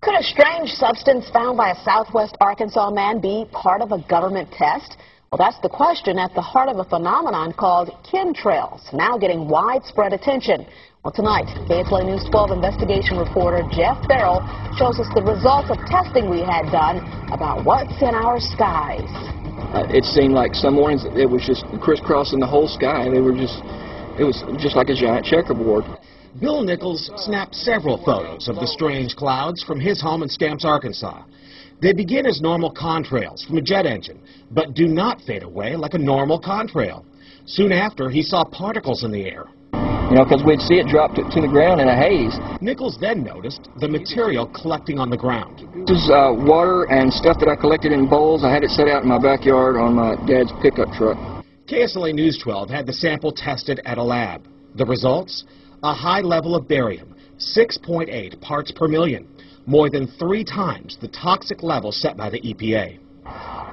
Could a strange substance found by a southwest Arkansas man be part of a government test? Well, that's the question at the heart of a phenomenon called chemtrails, now getting widespread attention. Well, tonight, KSLA News 12 investigation reporter Jeff Farrell shows us the results of testing we had done about what's in our skies. It seemed like some mornings it was just crisscrossing the whole sky. It was just like a giant checkerboard. Bill Nichols snapped several photos of the strange clouds from his home in Stamps, Arkansas. They begin as normal contrails from a jet engine, but do not fade away like a normal contrail. Soon after, he saw particles in the air. You know, because we'd see it drop to the ground in a haze. Nichols then noticed the material collecting on the ground. This is water and stuff that I collected in bowls. I had it set out in my backyard on my dad's pickup truck. KSLA News 12 had the sample tested at a lab. The results? A high level of barium, 6.8 parts per million, more than 3 times the toxic level set by the EPA.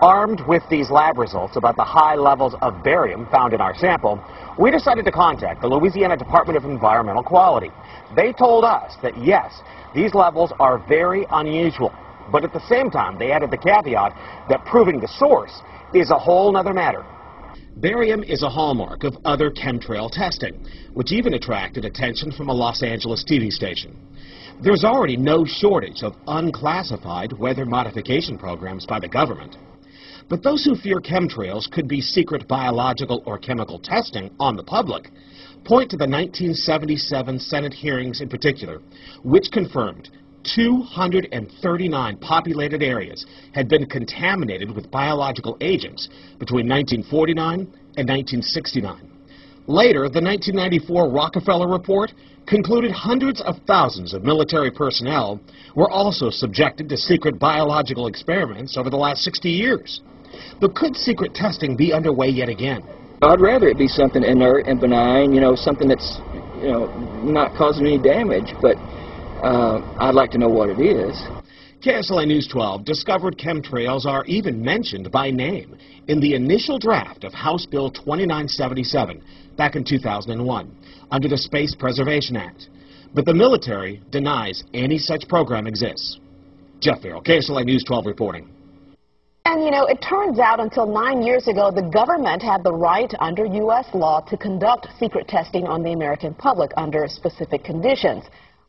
Armed with these lab results about the high levels of barium found in our sample, we decided to contact the Louisiana Department of Environmental Quality. They told us that yes, these levels are very unusual, but at the same time they added the caveat that proving the source is a whole nother matter. Barium is a hallmark of other chemtrail testing, which even attracted attention from a Los Angeles TV station. There's already no shortage of unclassified weather modification programs by the government. But those who fear chemtrails could be secret biological or chemical testing on the public point to the 1977 Senate hearings in particular, which confirmed 239 populated areas had been contaminated with biological agents between 1949 and 1969. Later, the 1994 Rockefeller Report concluded hundreds of thousands of military personnel were also subjected to secret biological experiments over the last 60 years. But could secret testing be underway yet again? I'd rather it be something inert and benign, something that's, not causing any damage, but I'd like to know what it is. KSLA News 12 discovered chemtrails are even mentioned by name in the initial draft of House Bill 2977 back in 2001 under the Space Preservation Act. But the military denies any such program exists. Jeff Farrell, KSLA News 12 reporting. And it turns out until 9 years ago, the government had the right under U.S. law to conduct secret testing on the American public under specific conditions.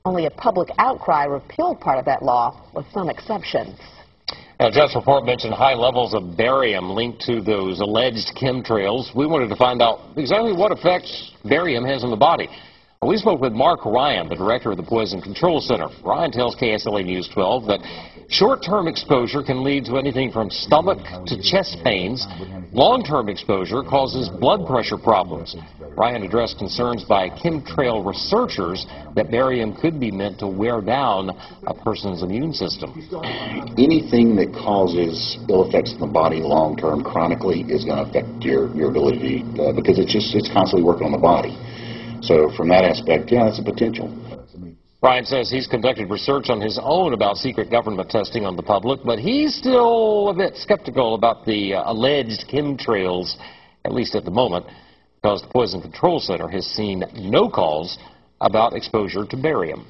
Only a public outcry repealed part of that law, with some exceptions. Now, Jeff's report mentioned high levels of barium linked to those alleged chemtrails. We wanted to find out exactly what effects barium has on the body. We spoke with Mark Ryan, the director of the Poison Control Center. Ryan tells KSLA News 12 that short-term exposure can lead to anything from stomach to chest pains. Long-term exposure causes blood pressure problems. Ryan addressed concerns by chemtrail researchers that barium could be meant to wear down a person's immune system. Anything that causes ill effects in the body long-term chronically is going to affect your ability because it's constantly working on the body. So from that aspect, yeah, that's a potential. Ryan says he's conducted research on his own about secret government testing on the public, but he's still a bit skeptical about the alleged chemtrails, at least at the moment, because the Poison Control Center has seen no calls about exposure to barium.